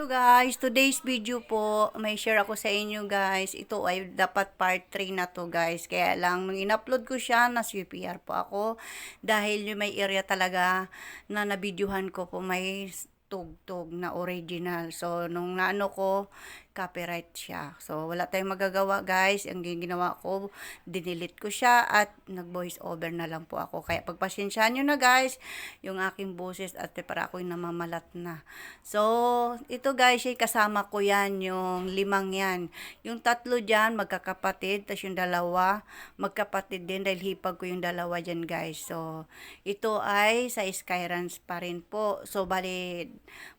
Hello guys, today's video po, may share ako sa inyo guys. Ito ay dapat part 3 na to guys. Kaya lang, nung in-upload ko siya, na-CPR po ako. Dahil yung may area talaga na nabidyohan ko po, may tugtog na original. So, nung naano ko, copyright siya. So, wala tayong magagawa guys. Ang ginawa ko, dinelete ko siya at nag-voice over na lang po ako. Kaya pagpasyensyahan nyo na guys, yung aking boses at para ako'y namamalat na. So, ito guys, kasama ko yan, yung 5 yan. Yung 3 dyan, magkakapatid, tapos yung 2, magkapatid din dahil hipag ko yung 2 dyan guys. So, ito ay sa Skyrance pa rin po. So, bali,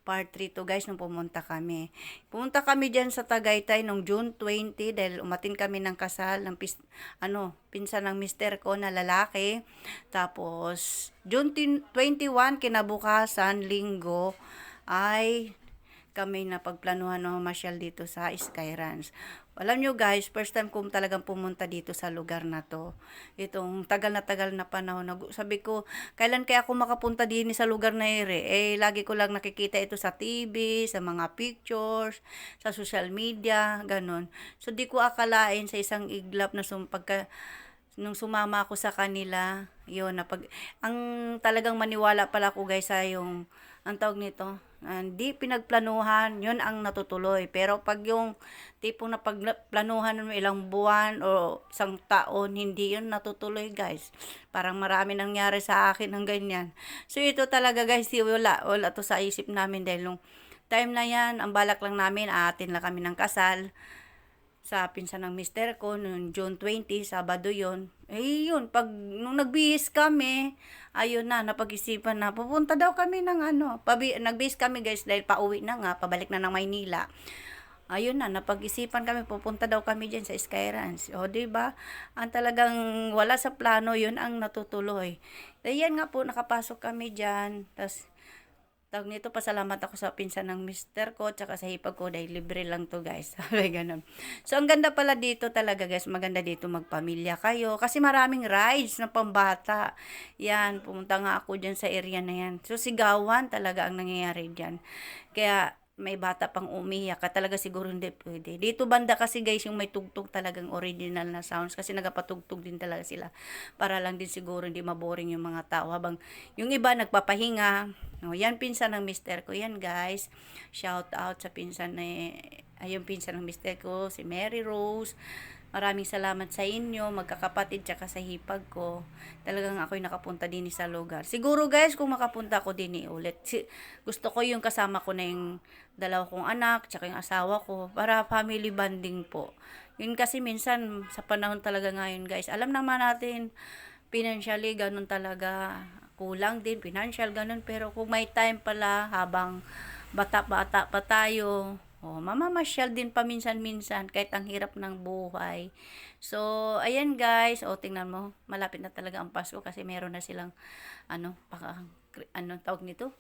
part 3 to guys, nung pumunta kami. Pumunta kami dyan sa Tagaytay nung June 20 dahil umatin kami ng kasal ng pinsan ng mister ko na lalaki. Tapos, June 21, kinabukasan, linggo, ay kami na pagplanuhan ng masyal dito sa Skyrance. Alam nyo guys, first time kong talagang pumunta dito sa lugar na to. Itong tagal na panahon. Sabi ko, kailan kaya ako makapunta din sa lugar na ere? Eh, lagi ko lang nakikita ito sa TV, sa mga pictures, sa social media, ganun. So, di ko akalain sa isang iglap na nung sumama ako sa kanila, yun, ang talagang maniwala pala ko guys sa yung, ang tawag nito, hindi pinagplanuhan, yun ang natutuloy. Pero pag yung tipong na pagplanuhan mo ilang buwan o isang taon, hindi yun natutuloy guys. Parang marami nangyari sa akin ng ganyan. So ito talaga guys, wala to sa isip namin dahil nung time na yan, ang balak lang namin, aatin lang kami ng kasal sa pinsan ng mister ko noong June 20, Sabado yon. Eh yun, nung nagbihis kami, ayun na, napag-isipan na, pupunta daw kami ng nagbihis kami guys dahil pauwi na nga, pabalik na ng Maynila. Ayun na, napag-isipan kami, pupunta daw kami dyan sa Skyrance. O, diba? Ang talagang wala sa plano, yun ang natutuloy. Ayan nga po, nakapasok kami dyan, tas tawag nito, pasalamat ako sa pinsan ng mister ko tsaka sa hipag ko dahil libre lang to guys. Sabi ganun. So ang ganda pala dito talaga guys, maganda dito magpamilya kayo kasi maraming rides na pambata. Yan, pumunta nga ako dyan sa area na yan. So sigawan talaga ang nangyayari dyan. Kaya may bata pang umiyak ka talaga siguro hindi pwede. Dito banda kasi guys yung may tugtog talagang original na sounds kasi nagapatugtog din talaga sila para lang din siguro hindi maboring yung mga tao habang yung iba nagpapahinga. No, yan pinsan ng mister ko yan guys. Shout out sa pinsan ayun pinsan ng mister ko si Mary Rose. Maraming salamat sa inyo, magkakapatid, tsaka sa hipag ko. Talagang ako'y nakapunta din sa lugar. Siguro guys, kung makapunta ako din ulit. Gusto ko yung kasama ko na yung 2 kong anak, tsaka yung asawa ko, para family bonding po. Yun kasi minsan, sa panahon talaga ngayon guys, alam naman natin, financially, ganun talaga. Kulang din, financial, ganun. Pero kung may time pala, habang bata-bata pa tayo, mamamasyal din paminsan-minsan kahit ang hirap ng buhay. So, ayan guys. Tingnan mo. Malapit na talaga ang Pasko kasi meron na silang tawag nito?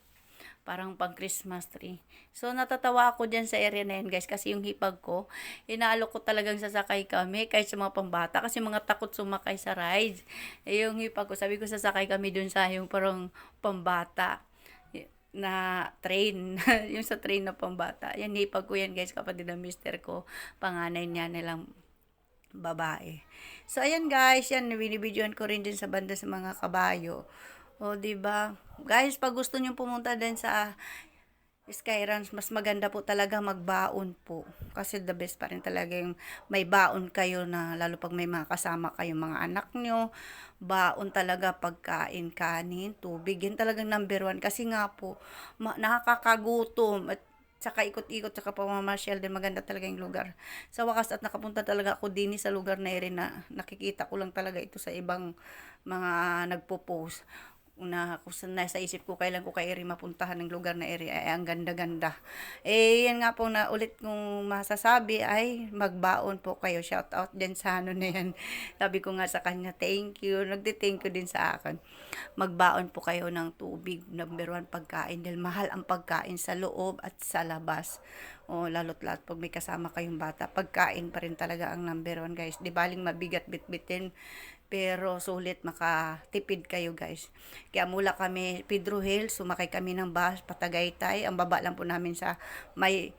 Parang pang Christmas tree. So, natatawa ako dyan sa area na yan guys kasi yung hipag ko, inaalok ko talagang sasakay kami kahit sa mga pambata kasi mga takot sumakay sa rides. Yung hipag ko, sabi ko sasakay kami dun sa yung parang pambata na train, yung sa train na pambata. Yan, hipag ko yan guys, kapatid ng mister ko, panganay niya nilang babae. So, ayan guys, yan, binibidyoan ko rin din sa banda sa mga kabayo. Diba? Guys, pag gusto nyo pumunta din sa Skyrance, mas maganda po talaga magbaon po. Kasi the best pa rin talaga yung may baon kayo na lalo pag may mga kasama kayong mga anak nyo. Baon talaga pagkain, kanin, tubig. Yan talagang number 1. Kasi nga po, nakakagutom at saka ikot-ikot, saka pamamasyal din. Maganda talaga yung lugar. Sa wakas at nakapunta talaga ako din sa lugar na rin na nakikita ko lang talaga ito sa ibang mga nagpo-post na kung nasa isip ko kailan ko kay mapuntahan ng lugar na area ay ang ganda-ganda. Yan nga po na ulit kong masasabi ay magbaon po kayo. Shout out din sa na yan. Sabi ko nga sa kanya, thank you. Nagde-thank you din sa akin. Magbaon po kayo ng tubig. Number 1, pagkain. Dahil mahal ang pagkain sa loob at sa labas. Lalo't lahat pag may kasama kayong bata. Pagkain pa rin talaga ang number 1 guys. Di baling mabigat bitbitin Pero sulit makatipid kayo guys. Kaya mula kami Pedro Hill, sumakay kami ng bus Patagaytay. Ang baba lang po namin sa may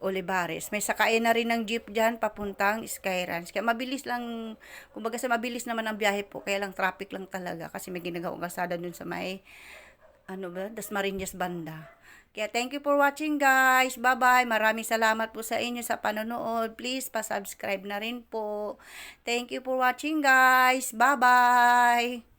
Olivares. May sakayan na rin ng jeep dyan papuntang Skyranch. Kaya mabilis lang, kumbaga sa mabilis naman ang biyahe po. Kaya lang traffic lang talaga kasi may ginagawang kalsada dun sa may Dasmariñas banda. Kaya thank you for watching guys. Bye-bye. Maraming salamat po sa inyo sa panonood. Please pa-subscribe na rin po. Thank you for watching guys. Bye-bye.